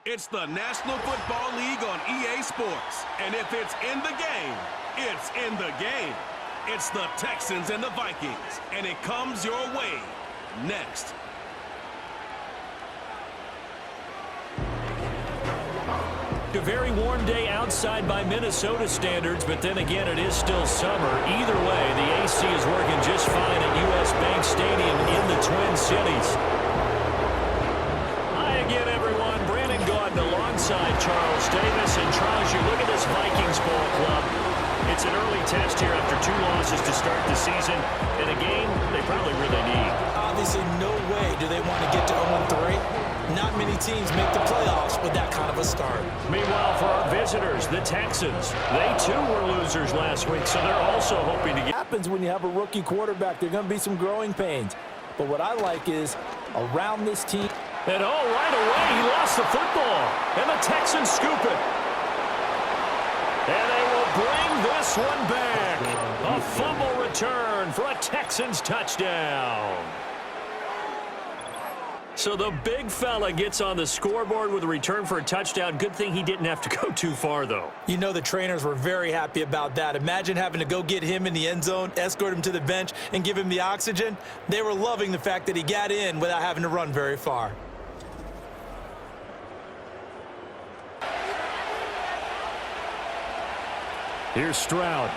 It's the National Football League on EA Sports. And if it's in the game, it's in the game. It's the Texans and the Vikings. And it comes your way next. A very warm day outside by Minnesota standards, but then again, it is still summer. Either way, the AC is working just fine at U.S. Bank Stadium in the Twin Cities. Hi again, everyone. Brandon Gaudin alongside Charles Davis. And Charles, you look at this Vikings ball club. It's an early test here after 2 losses to start the season in a game they probably really need. Obviously, no way do they want to get to 0-3. Not many teams make the playoffs with that kind of a start. Meanwhile, for our visitors, the Texans, they too were losers last week, so they're also hoping to get... Happens when you have a rookie quarterback. There are going to be some growing pains. But what I like is around this team... And right away, he lost the football. And the Texans scoop it. And they will bring this one back. A fumble return for a Texans touchdown. So the big fella gets on the scoreboard with a return for a touchdown. Good thing he didn't have to go too far, though. You know the trainers were very happy about that. Imagine having to go get him in the end zone, escort him to the bench, and give him the oxygen. They were loving the fact that he got in without having to run very far. Here's Stroud.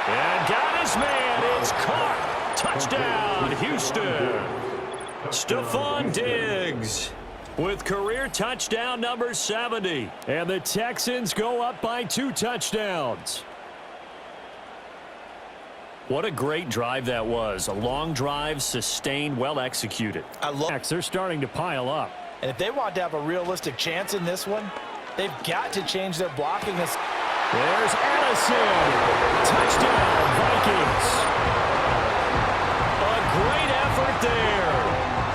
And got his man. It's caught. Touchdown, Houston. Stephon Diggs with career touchdown number 70. And the Texans go up by 2 touchdowns. What a great drive that was. A long drive, sustained, well executed. They're starting to pile up. And if they want to have a realistic chance in this one, they've got to change their blocking. There's Addison. Touchdown, Vikings. Great effort there.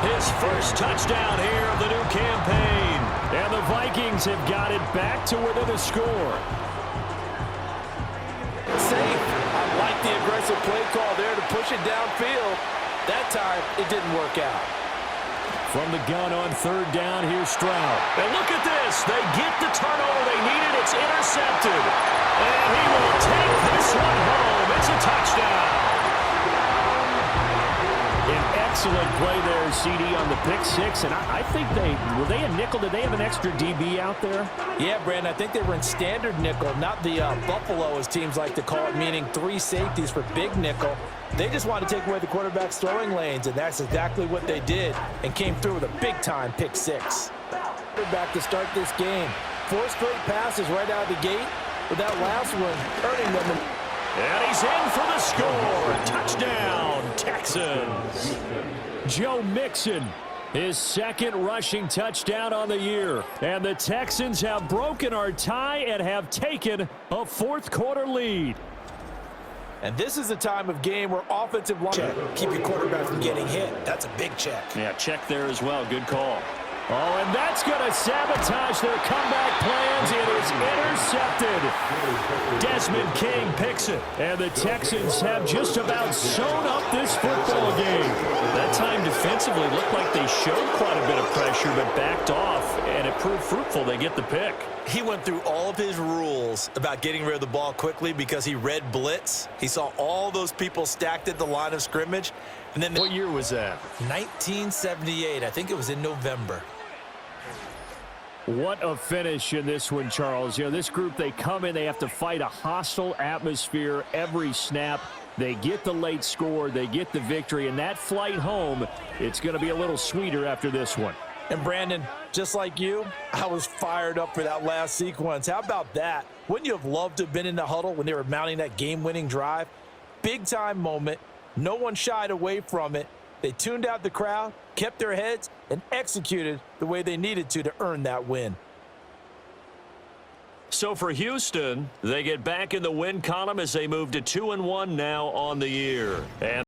His first touchdown here of the new campaign. And the Vikings have got it back to within a score. Safe. I like the aggressive play call there to push it downfield. That time, it didn't work out. From the gun on 3rd down, here's Stroud. And look at this. They get the turnover they needed. It's intercepted. And he will take this one home. It's a touchdown. Excellent play there, CD, on the pick 6. And I think were they a nickel? Did they have an extra DB out there? Yeah, Brandon, I think they were in standard nickel, not the Buffalo, as teams like to call it, meaning 3 safeties for big nickel. They just wanted to take away the quarterback's throwing lanes, and that's exactly what they did, and came through with a big-time pick 6. Quarterback to start this game. 4 straight passes right out of the gate, with that last one earning them. And he's in for the score. Touchdown, Texans. Joe Mixon, his 2nd rushing touchdown on the year. And the Texans have broken our tie and have taken a 4th quarter lead. And this is a time of game where offensive line... Check. Keep your quarterback from getting hit. That's a big check. Yeah, check there as well. Good call. Oh, and that's going to sabotage their comeback plans. It is intercepted. Desmond King picks it. And the Texans have just about sewn up this football game. That time defensively looked like they showed quite a bit of pressure but backed off, and it proved fruitful. They get the pick. He went through all of his rules about getting rid of the ball quickly because he read blitz. He saw all those people stacked at the line of scrimmage. And then what year was that? 1978. I think it was in November. What a finish in this one, Charles. You know, this group, they come in, they have to fight a hostile atmosphere every snap. They get the late score, they get the victory, and that flight home, it's going to be a little sweeter after this one. And Brandon, just like you, I was fired up for that last sequence. How about that? Wouldn't you have loved to have been in the huddle when they were mounting that game-winning drive? Big-time moment. No one shied away from it. They tuned out the crowd, kept their heads, and executed the way they needed to earn that win. So for Houston, they get back in the win column as they move to 2-1 now on the year. And